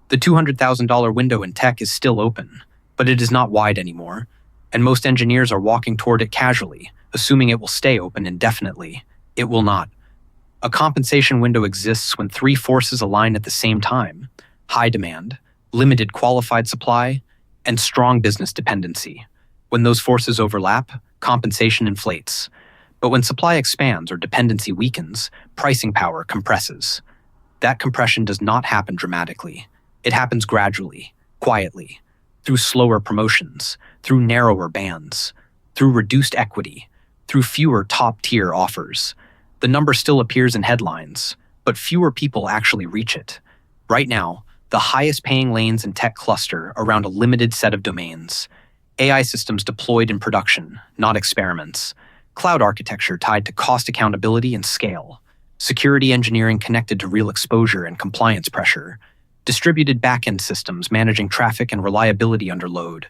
The $200,000 window in tech is still open, but it is not wide anymore, and most engineers are walking toward it casually, assuming it will stay open indefinitely. It will not. A compensation window exists when three forces align at the same time: high demand, limited qualified supply, and strong business dependency. When those forces overlap, compensation inflates. But when supply expands or dependency weakens, pricing power compresses. That compression does not happen dramatically. It happens gradually, quietly, through slower promotions, through narrower bands, through reduced equity, through fewer top-tier offers. The number still appears in headlines, but fewer people actually reach it. Right now, the highest-paying lanes in tech cluster around a limited set of domains. AI systems deployed in production, not experiments. Cloud architecture tied to cost accountability and scale. Security engineering connected to real exposure and compliance pressure. Distributed backend systems managing traffic and reliability under load.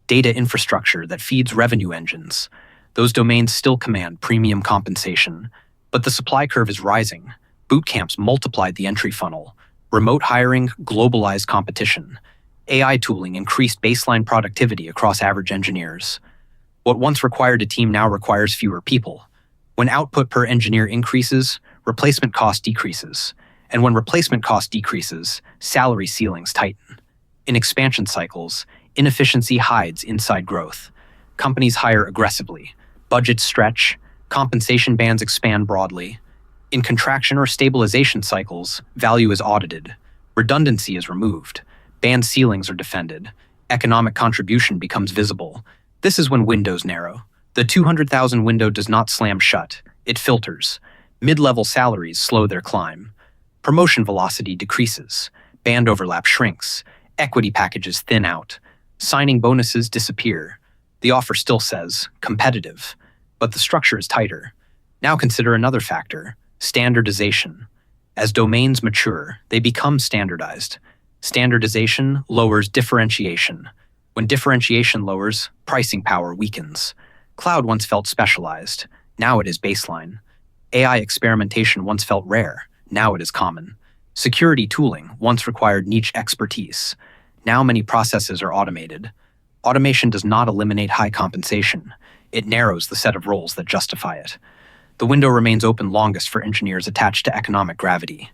Data infrastructure that feeds revenue engines. Those domains still command premium compensation. But the supply curve is rising. Boot camps multiplied the entry funnel. Remote hiring globalized competition. AI tooling increased baseline productivity across average engineers. What once required a team now requires fewer people. When output per engineer increases, replacement cost decreases. And when replacement cost decreases, salary ceilings tighten. In expansion cycles, inefficiency hides inside growth. Companies hire aggressively. Budgets stretch. Compensation bands expand broadly. In contraction or stabilization cycles, value is audited. Redundancy is removed. Band ceilings are defended. Economic contribution becomes visible. This is when windows narrow. The 200,000 window does not slam shut. It filters. Mid-level salaries slow their climb. Promotion velocity decreases. Band overlap shrinks. Equity packages thin out. Signing bonuses disappear. The offer still says competitive, but the structure is tighter. Now consider another factor: standardization. As domains mature, they become standardized. Standardization lowers differentiation. When differentiation lowers, pricing power weakens. Cloud once felt specialized. Now it is baseline. AI experimentation once felt rare. Now it is common. Security tooling once required niche expertise. Now many processes are automated. Automation does not eliminate high compensation. It narrows the set of roles that justify it. The window remains open longest for engineers attached to economic gravity.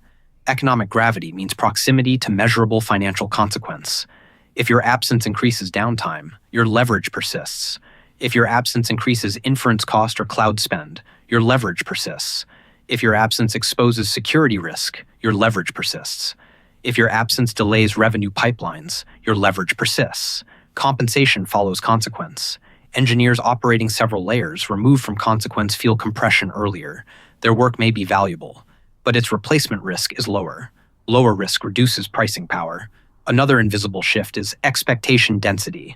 Economic gravity means proximity to measurable financial consequence. If your absence increases downtime, your leverage persists. If your absence increases inference cost or cloud spend, your leverage persists. If your absence exposes security risk, your leverage persists. If your absence delays revenue pipelines, your leverage persists. Compensation follows consequence. Engineers operating several layers removed from consequence feel compression earlier. Their work may be valuable, but its replacement risk is lower. Lower risk reduces pricing power. Another invisible shift is expectation density.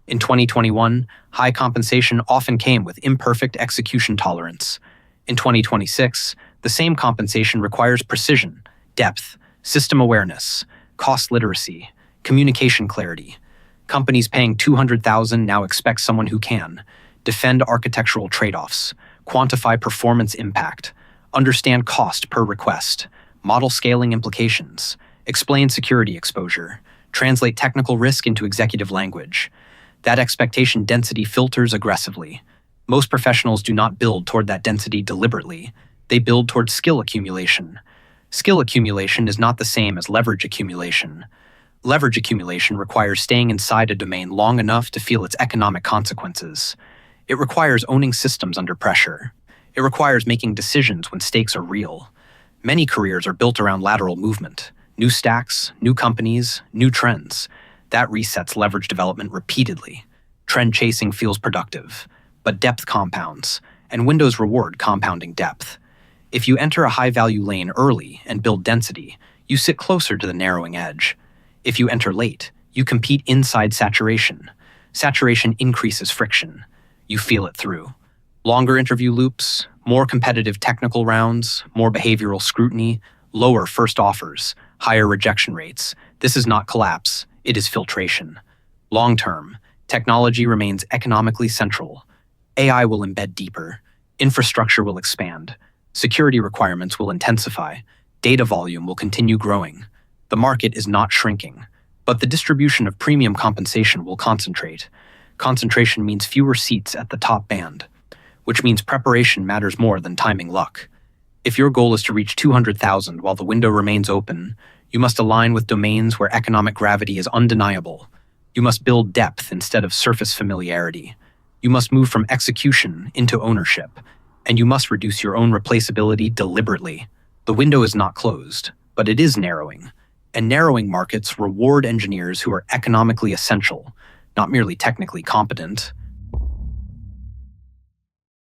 In 2021, high compensation often came with imperfect execution tolerance. In 2026, the same compensation requires precision, depth, system awareness, cost literacy, communication clarity. Companies paying $200,000 now expect someone who can defend architectural trade-offs, quantify performance impact, understand cost per request, model scaling implications, explain security exposure, translate technical risk into executive language. That expectation density filters aggressively. Most professionals do not build toward that density deliberately. They build toward skill accumulation. Skill accumulation is not the same as leverage accumulation. Leverage accumulation requires staying inside a domain long enough to feel its economic consequences. It requires owning systems under pressure. It requires making decisions when stakes are real. Many careers are built around lateral movement. New stacks, new companies, new trends. That resets leverage development repeatedly. Trend chasing feels productive, but depth compounds, and windows reward compounding depth. If you enter a high-value lane early and build density, you sit closer to the narrowing edge. If you enter late, you compete inside saturation. Saturation increases friction. You feel it through. Longer interview loops, more competitive technical rounds, more behavioral scrutiny, lower first offers, higher rejection rates. This is not collapse, it is filtration. Long-term, technology remains economically central. AI will embed deeper. Infrastructure will expand. Security requirements will intensify. Data volume will continue growing. The market is not shrinking, but the distribution of premium compensation will concentrate. Concentration means fewer seats at the top band, which means preparation matters more than timing luck. If your goal is to reach 200,000 while the window remains open, you must align with domains where economic gravity is undeniable. You must build depth instead of surface familiarity. You must move from execution into ownership, and you must reduce your own replaceability deliberately. The window is not closed, but it is narrowing, and narrowing markets reward engineers who are economically essential, not merely technically competent.